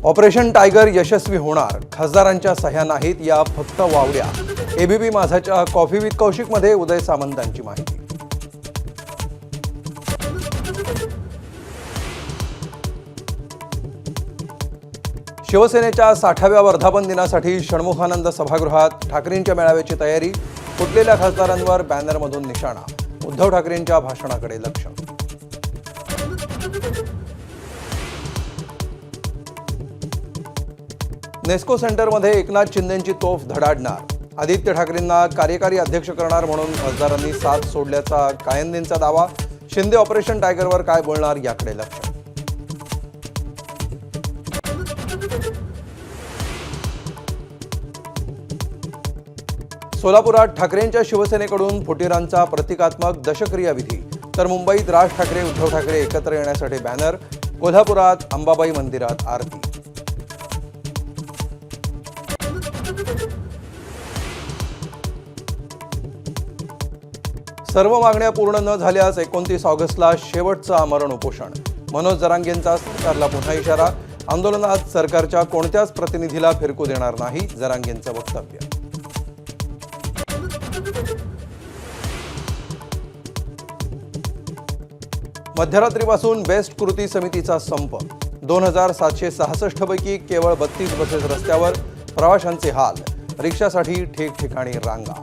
Operation tiger यशस्वी होणार, खासदारांच्या सह्या नाहीत या फक्त वावड्या। एबीपी माझाच्या कॉफी विथ कौशिकमध्ये उदय सामंतांची माहिती। शिवसेनेच्या 60व्या वर्धापन दिनासाठी षण्मुखानंद सभागृहात ठाकरेंच्या मेळाव्याची तयारी। फुटलेल्या खासदारांवर बॅनरमधून निशाणा, उद्धव ठाकरेंच्या भाषणाकडे लक्ष। नेस्को सेंटरमध्ये एकनाथ शिंदेंची तोफ धडाडणार, आदित्य ठाकरेंना कार्यकारी अध्यक्ष करणार म्हणून खासदारांनी साथ सोडल्याचा कायंदेंचा दावा। शिंदे ऑपरेशन टायगरवर काय बोलणार याकडे लक्ष। सोलापुरात ठाकरेंच्या शिवसेनेकडून फुटीरांचा प्रतिकात्मक दशक्रिया विधी, तर मुंबईत राज ठाकरे उद्धव ठाकरे एकत्र येण्यासाठी बॅनर। कोल्हापुरात अंबाबाई मंदिरात आरती। सर्व मागण्या पूर्ण न झाल्यास 29 ऑगस्टला शेवटचं आमरण उपोषण। मनोज जरांगेंचा सरकारला पुन्हा इशारा, आंदोलनात सरकारच्या कोणत्याच प्रतिनिधीला फिरकू देणार नाही, जरांगेंचं वक्तव्य। मध्यरात्रीपासून बेस्ट कृती समितीचा संप, 2766 पैकी केवळ 32 बसेस रस्त्यावर, प्रवाशांचे हाल, रिक्षासाठी ठिकठिकाणी रांगा।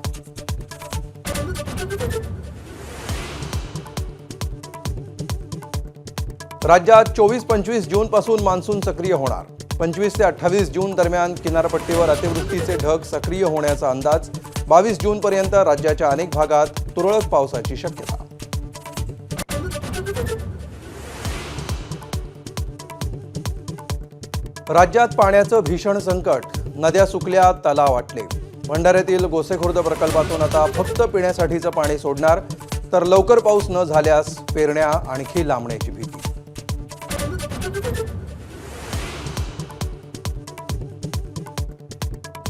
राज्यात 24-25 जून पासून मान्सून सक्रिय होणार। 25 ते 28 जून दरम्यान किनारपट्टीवर अतिवृष्टीचे ढग सक्रिय होण्याचा अंदाज। 22 जून पर्यंत राज्याच्या अनेक भागात तुरळक पावसाची शक्यता। राज्यात पाण्याचं भीषण संकट, नद्या सुकल्या, तलाव आटले। भंडाऱ्यातील गोसेखुर्द प्रकल्पातून आता फक्त पिण्यासाठीचं पाणी सोडणार, तर लवकर पाऊस न झाल्यास पेरण्या आणखी लांबण्याची भीती।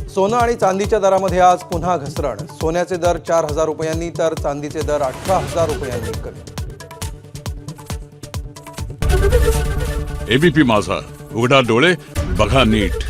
सोनं आणि चांदीच्या दरामध्ये आज पुन्हा घसरण। सोन्याचे दर 4000 रुपयांनी तर चांदीचे दर 18000 रुपयांनी कमी। एबीपी माझा, उघडा डोळे बघा नीट।